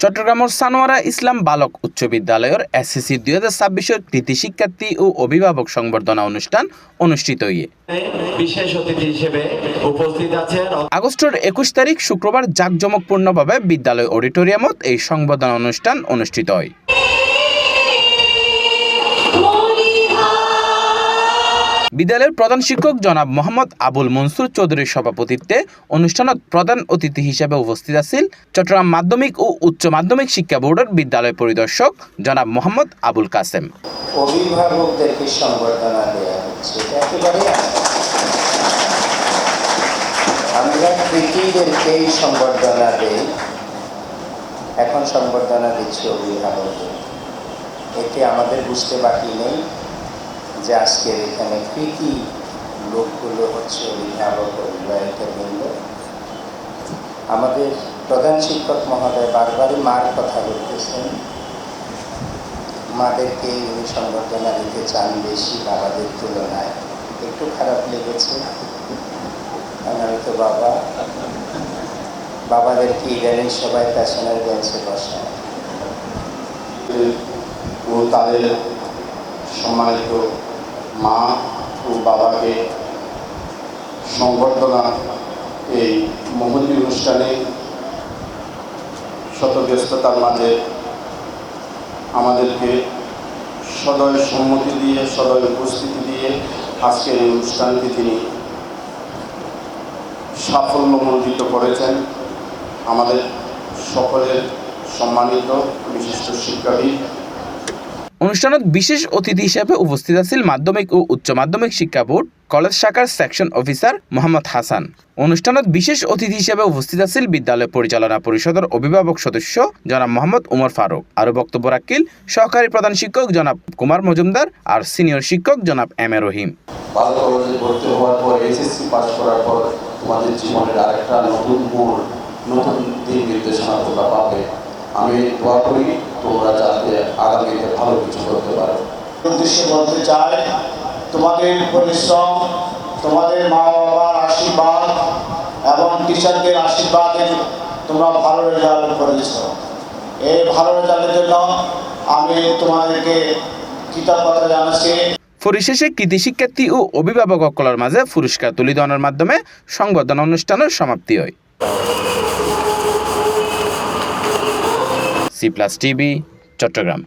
চট্টগ্রামের সানোয়ারা ইসলাম বালক উচ্চ বিদ্যালয়ের এসএসসি 2026 কৃতি শিক্ষার্থী ও অভিভাবক সংবর্ধনা অনুষ্ঠান অনুষ্ঠিত বিশেষ অতিথি হিসেবে উপস্থিত আছেন আগস্টের 21 তারিখ শুক্রবার জাঁকজমকপূর্ণভাবে বিদ্যালয় অডিটোরিয়ামত এই সংবর্ধনা অনুষ্ঠান অনুষ্ঠিত হয়। বিদ্যালয়ের প্রধান শিক্ষক জনাব মোহাম্মদ আবুল মনসুর চৌধুরীর সভাপতিত্বে অনুষ্ঠানত প্রধান অতিথি হিসেবে উপস্থিত আছেন চট্টগ্রাম মাধ্যমিক ও উচ্চ মাধ্যমিক শিক্ষা বোর্ডের বিদ্যালয় পরিদর্শক জনাব মোহাম্মদ আবুল কাসেম। অভিভাবকদেরকে সংবর্ধনা দেওয়া হচ্ছে, একেবারে আমরা কৃতিদেরকেই সংবর্ধনা দেই, এখন সংবর্ধনা দিচ্ছি অভিভাবকদের। এতে আমাদের বুঝতে বাকি নেই যে আজকের এখানে কৃতি লোকগুলো হচ্ছে অভিভাবক অভিভাবকবৃন্দ। আমাদের প্রধান শিক্ষক মহোদয় বারবারই মার কথা বলতেছেন, মাদেরকে উনি সংবর্ধনা দিতে চান বেশি বাবাদের তুলনায়। একটু খারাপ লেগেছে, কারণ আমি তো বাবাদেরকে ইদানিং সবাই পেছনের বেঞ্চে বসায়। ও তাদের সম্মানিত মা ও বাবাকে সংবর্ধনা এই মহতী অনুষ্ঠানে শত ব্যস্ততার মাঝে আমাদেরকে সদয় সম্মতি দিয়ে, সদয় উপস্থিতি দিয়ে আজকের এই অনুষ্ঠানটি তিনি সাফল্যমণ্ডিত করেছেন। আমাদের সকলের সম্মানিত বিশিষ্ট শিক্ষাবিদ। অনুষ্ঠানত বিশেষ অতিথি হিসেবে উপস্থিত আছেন মাধ্যমিক ও উচ্চ মাধ্যমিক শিক্ষা বোর্ড কলেজ শাখার সেকশন অফিসার মোহাম্মদ হাসান। অনুষ্ঠানত বিশেষ অতিথি হিসেবে উপস্থিত আছেন বিদ্যালয় পরিচালনা পরিষদের অভিভাবক সদস্য জনাব মোহাম্মদ উমর ফারুক। আরও বক্তব্য রাখেন সহকারী প্রধান শিক্ষক জনাব কুমার মজুমদার আর সিনিয়র শিক্ষক জনাব এম এ রহিম। ভালো কলেজে ভর্তি হওয়ার পর এসএসসি পাস করার পর তোমাদের জীবনের আরেকটা নতুন মোড়, নতুন দিক নির্দেশনা তোমরা পাবে। আমি দোয়া করি তোমরা যাতে আগামীতে ভালো কিছু করতে পারো। উদ্দেশ্যে বলতে চাই, তোমাদের পরিশ্রম, তোমাদের মা বাবার আশীর্বাদ এবং টিচারদের আশীর্বাদে তোমরা ভালো রেজাল্ট করেছ। এই ভালো রেজাল্টের জন্য আমি তোমাদেরকে কৃতজ্ঞতা জানাচ্ছি। পরিশেষে কৃতি শিক্ষার্থী ও অভিভাবকসকলের মাঝে পুরস্কার তুলে দেওয়ার মাধ্যমে সংবর্ধনা অনুষ্ঠানের সমাপ্তি হয়। C+ TV, Chittagong.